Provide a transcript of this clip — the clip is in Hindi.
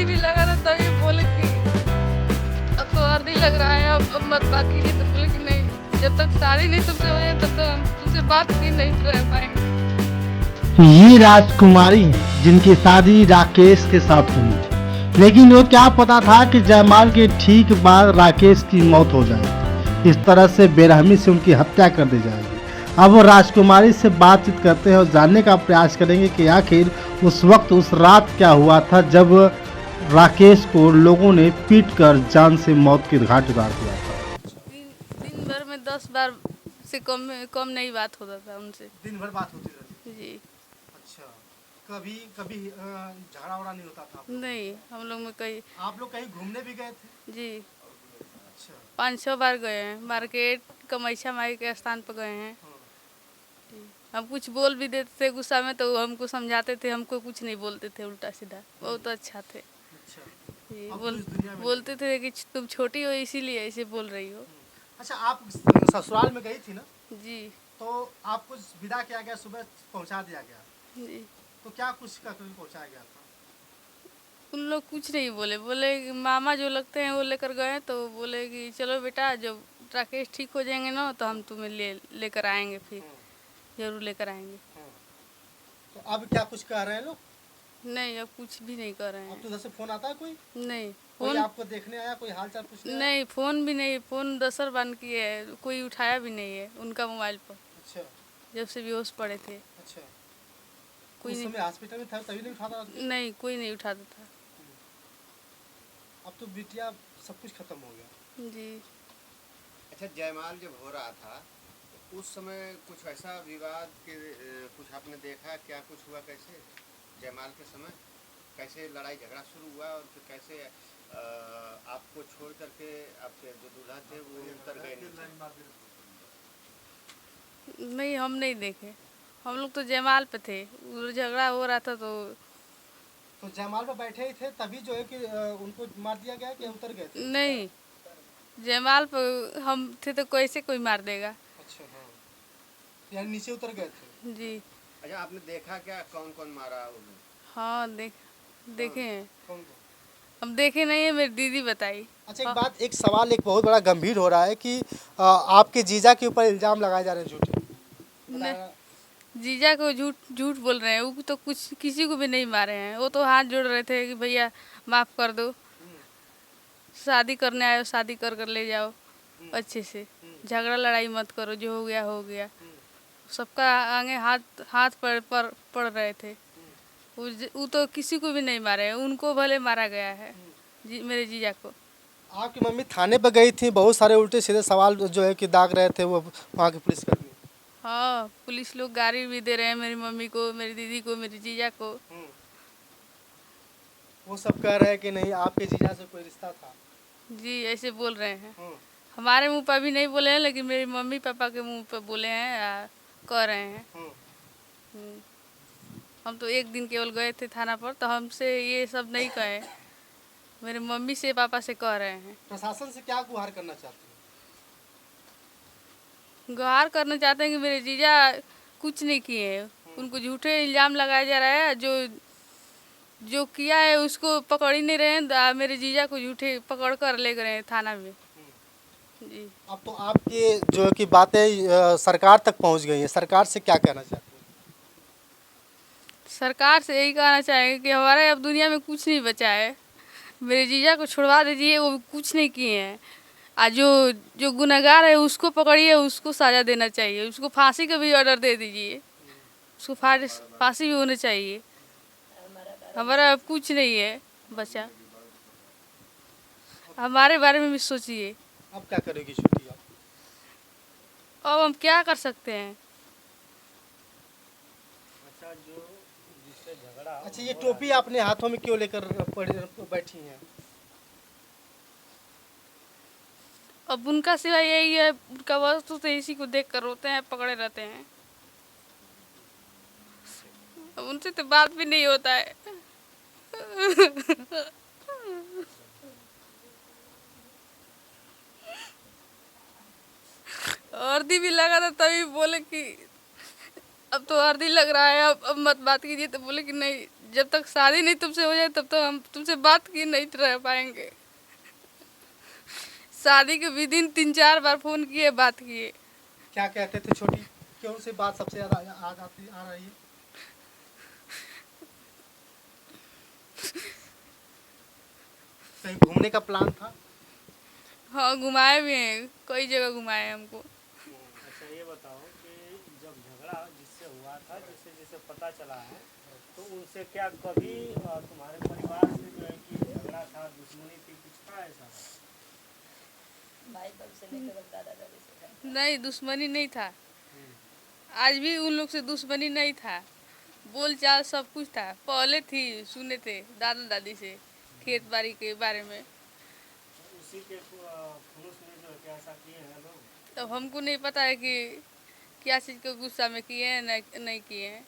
हल्दी भी लगा था तभी बोले कि अब तो हल्दी लग रहा है, अब मत बात कीजिए। तो बोले कि नहीं, जब तक शादी नहीं तुमसे हो जाए तब तक हम तुमसे बात ही नहीं कर पाएंगे। ये राजकुमारी है जिनकी शादी राकेश के साथ हुई थी, लेकिन वो क्या पता था कि जयमाल के ठीक बाद राकेश की मौत हो जाएगी। इस तरह से बेरहमी से उनकी हत्या कर दी जाएगी। अब वो राजकुमारी से बातचीत करते हैं और जानने का प्रयास करेंगे कि आखिर उस वक्त उस रात क्या हुआ था जब राकेश को लोगों ने पीटकर जान से मौत के घाट उतार दिया था। दिन भर में 10 बार से कम नहीं बात होता था उनसे। दिन भर बात होती रहती। जी अच्छा, कभी कभी झगड़ा वगड़ा नहीं होता था? नहीं, हम लोग में कई। आप लोग कहीं घूमने भी गए थे? जी अच्छा। 5-6 बार गए हैं, मार्केट कमैछा माई के स्थान पर गए हैं। जी, हम कुछ बोल भी देते थे गुस्सा में तो हमको समझाते थे, हमको कुछ नहीं बोलते थे उल्टा सीधा, बहुत अच्छा थे। अच्छा, जी अब तो इस दुनिया में बोलते थे कि तुम छोटी हो इसीलिए ऐसे बोल रही हो। अच्छा, आप ससुराल में गई थी ना, जी तो आपको विदा किया गया, सुबह पहुंचा दिया गया, जी तो क्या कुछ कर पहुंचाया गया था? उन लोग कुछ नहीं बोले, बोले कि मामा जो लगते हैं वो लेकर गए, तो बोले कि चलो बेटा जब राकेश ठीक हो जाएंगे ना तो हम तुम्हें लेकर आएंगे, फिर जरूर लेकर आएंगे। तो अब क्या कुछ कह रहे हैं लोग? नहीं, अब कुछ भी नहीं कर रहे अब हैं। तो उधर से फोन आता है कोई? नहीं कोई फोन, आपको देखने आया, कोई हाल चाल पूछने आया? नहीं फोन भी नहीं, फोन दसर बंद किए है, कोई उठाया भी नहीं है उनका मोबाइल पर, अच्छा जब से बेहोश पड़े थे। अच्छा, कोई उस नहीं, समय हॉस्पिटल में था तभी नहीं उठाता था? नहीं कोई नहीं उठाता था। अब तो बिटिया सब कुछ खत्म हो गया। जी अच्छा, जयमाल जब हो रहा था तो उस समय कुछ ऐसा विवाद के कुछ आपने देखा, क्या कुछ हुआ, कैसे जयमाल के समय कैसे लड़ाई झगड़ा शुरू हुआ और फिर कैसे आपको छोड़ करके आपके जो दूल्हा थे वो उतर गए नीचे? नहीं, हम नहीं देखे, हम लोग तो जयमाल पे थे, वो झगड़ा हो रहा था तो जयमाल पे बैठे ही थे तभी जो है कि उनको मार दिया गया कि उतर गए थे? नहीं, जयमाल पे हम थे तो कैसे कोई मार देगा। अच्छा, हाँ, यानी नीचे उतर गए थे। जी अच्छा, आपने देखा क्या कौन कौन मारा उन्हें? हाँ देखे हैं। कौन कौन? हम देखे नहीं है, मेरी दीदी बताई। अच्छा, एक हाँ, बात, एक सवाल एक बहुत बड़ा गंभीर हो रहा है कि आपके जीजा के ऊपर इल्जाम लगाए जा रहे हैं झूठे। नहीं, जीजा को झूठ झूठ बोल रहे हैं, वो तो कुछ किसी को भी नहीं मारे हैं, वो तो हाथ जोड़ रहे थे कि भैया माफ़ कर दो, शादी करने आए हो शादी कर कर ले जाओ अच्छे से, झगड़ा लड़ाई मत करो, जो हो गया हो गया। सबका आगे हाथ हाथ पड़ रहे थे। वो तो किसी को भी नहीं मारे हैं, उनको भले मारा गया है, मेरे जीजा को। आपकी मम्मी थाने पर गई थी, बहुत सारे उल्टे सीधे सवाल जो है कि दाग रहे थे वो वहाँ के पुलिसकर्मी। हाँ, पुलिस लोग गाड़ी भी दे रहे हैं मेरी मम्मी को, मेरी दीदी को, मेरी जीजा को। वो सब कह रहे हैं कि नहीं आपके जीजा से कोई रिश्ता था। जी ऐसे बोल रहे हैं। हमारे मुंह पर भी नहीं बोले हैं, लेकिन मेरी मम्मी पापा के मुंह पर बोले हैं, कह रहे हैं। हम्म, हम तो एक दिन केवल गए थे थाना पर, तो हमसे ये सब नहीं कहे, मेरे मम्मी से पापा से कह रहे हैं। प्रशासन से क्या गुहार करना चाहते गुहार करना चाहते हैं कि मेरे जीजा कुछ नहीं किए हैं, उनको झूठे इल्ज़ाम लगाया जा रहा है, जो जो किया है उसको पकड़ ही नहीं रहे हैं, मेरे जीजा को झूठे पकड़ कर ले गए हैं थाना में। जी हैं? अब तो आपके जो है कि बातें सरकार तक पहुंच गई हैं, सरकार से क्या कहना चाहते हैं? सरकार से यही कहना चाहेंगे कि हमारे अब दुनिया में कुछ नहीं बचा है, मेरे जीजा को छुड़वा दीजिए, वो कुछ नहीं किए हैं। आज जो जो गुनहगार है उसको पकड़िए, उसको सज़ा देना चाहिए, उसको फांसी का भी ऑर्डर दे दीजिए, उसको फांसी भी होनी चाहिए। हमारा अब कुछ नहीं है बचा, हमारे बारे में भी सोचिए। अब क्या करेगी छुट्टी आप? अब हम क्या कर सकते हैं। अच्छा, ये टोपी आपने हाथों में क्यों लेकर बैठी हैं? अब उनका सिवा यही है, उनका वस्तु तो इसी को देख कर रोते हैं, पकड़े रहते हैं। अब उनसे तो बात भी नहीं होता है। हल्दी भी लगा था तभी बोले कि अब तो हल्दी लग रहा है, अब मत बात कीजिए। तो बोले कि नहीं, जब तक शादी नहीं तुमसे हो जाए तब तक हम तुमसे बात की नहीं रह पाएंगे। शादी के विदिन 3-4 बार फोन किए, बात किए। क्या कहते थे छोटी, क्यों से बात सबसे ज्यादा आ रही है? कहीं घूमने का प्लान था? हाँ, घुमाए भी हैं, कई जगह घुमाए हमको। अच्छा ये बताओ कि जब झगड़ा जिससे हुआ था, जिससे जिसे पता चला है, तो उनसे क्या कभी तुम्हारे परिवार से जो है कि झगड़ा था, दुश्मनी थी, कुछ था ऐसा? नहीं, दुश्मनी नहीं था। आज भी उन लोग से दुश्मनी नहीं था। बोल चाल सब कुछ था। पहले थी, सुने थे दादा दादी से खेत बाड़ी के बारे में। उसी के खुलूस में जो है कि ऐसा किए हैं लोग? तब हमको नहीं पता है कि क्या चीज़ के गुस्सा में किए हैं नहीं किए हैं।